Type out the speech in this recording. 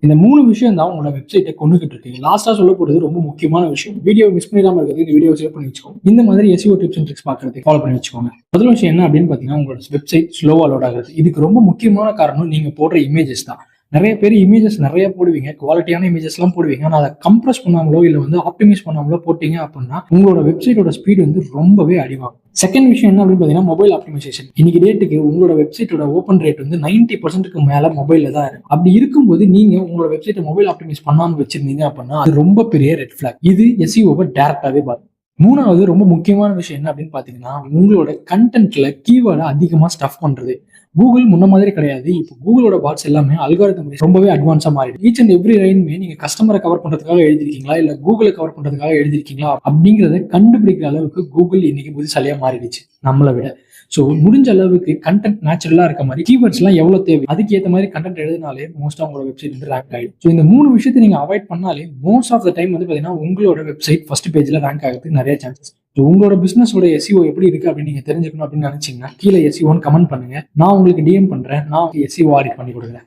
இந்த 3 விஷயம் தான் உங்களோட வெப்சைட்டை கொண்டுகிட்டு இருக்கீங்க. லாஸ்டா சொல்ல போறது ரொம்ப முக்கியமான விஷயம். வீடியோ மிஸ் பண்ணிடாம இருக்கிறது இந்த வீடியோ சேவ் பண்ணி வச்சுக்கோங்க. இந்த மாதிரி SEO டிப்ஸ் அண்ட் ட்ரிக்ஸ் பார்க்கறதுக்கு ஃபாலோ பண்ணி வச்சுக்கோங்க. முதல் விஷயம் என்ன அப்படின்னு பார்த்தீங்கன்னா, உங்களோட வெப்சைட் ஸ்லோவா லோட் ஆகுது. இதுக்கு ரொம்ப முக்கியமான காரணம் நீங்க போடுற இமேஜஸ் தான். நிறைய பேர் இமேஜஸ் நிறைய போடுவீங்க, குவாலிட்டியான இமேஜஸ் எல்லாம் போடுவீங்க. ஆனால் அதை கம்ப்ரஸ் பண்ணாமலோ இல்லை ஆப்டிமைஸ் பண்ணாமலோ போட்டீங்க அப்படின்னா உங்களோட வெப்சைட்டோட ஸ்பீட் ரொம்பவே அடிவாகும். செகண்ட் விஷயம் என்ன அப்படின்னு பார்த்தீங்கன்னா, மொபைல் ஆப்டிமைசேஷன். இன்னைக்கு டேட்டுக்கு உங்களோட வெப்சைட்டோட ஓப்பன் ரேட் 90% மேல மொபைல்ல தான் இருக்கு. அப்படி இருக்கும்போது நீங்க உங்களோட வெப்சைட்டை மொபைல் ஆப்டிமைஸ் பண்ணாம வச்சிருந்தீங்க அப்படின்னா அது ரொம்ப பெரிய ரெட் ஃபிளாக். இது SEO-வை டைரக்டாவே பாருங்க. மூணாவது ரொம்ப முக்கியமான விஷயம் என்ன அப்படின்னு பாத்தீங்கன்னா, உங்களோட கண்டென்ட்ல கீவேர்டை அதிகமா ஸ்டஃப் பண்றது. கூகுள் முன்ன மாதிரி கிடையாது. இப்போ கூகுளோட பாட்ஸ் எல்லாமே அல்காரிதம் ரொம்பவே அட்வான்ஸா மாறிடும். ஈச் அண்ட் எவ்ரி லைனுமே நீங்க கஸ்டமரை கவர் பண்றதுக்காக எழுதிருக்கீங்களா இல்ல கூகுளை கவர் பண்றதுக்காக எழுதிருக்கீங்களா அப்படிங்கறத கண்டுபிடிக்கிற அளவுக்கு கூகுள் இன்னைக்கு புத்திசாலியா மாறிடுச்சு நம்மளை விட. ஸோ முடிஞ்ச அளவுக்கு கண்டென்ட் நேச்சுரலா இருக்க மாதிரி கீவேர்ட்ஸ் எல்லாம் எவ்வளவு தேவை அதுக்கு ஏற்ற மாதிரி கண்டென்ட் எழுதினாலே மோஸ்டா உங்களோட வெப்சைட் ரேங்க் ஆயிடும். ஸோ இந்த 3 விஷயத்தை நீங்க அவாய்ட் பண்ணாலே மோஸ்ட் ஆஃப் த டைம் பாத்தீங்கன்னா உங்களோட வெப்சைட் ஃபர்ஸ்ட் பேஜ்ல ரேங்க் ஆகிறதுக்கு நிறைய சான்சஸ். உங்களோட பிசினஸோட SEO எப்படி இருக்கு அப்படின்னு நீங்க தெரிஞ்சுக்கணும் அப்படின்னு நினைச்சீங்கன்னா கீழே SEOன்னு கமெண்ட் பண்ணுங்க. நான் உங்களுக்கு DM பண்றேன். நான் SEO ஆடிட் பண்ணி கொடுக்குறேன்.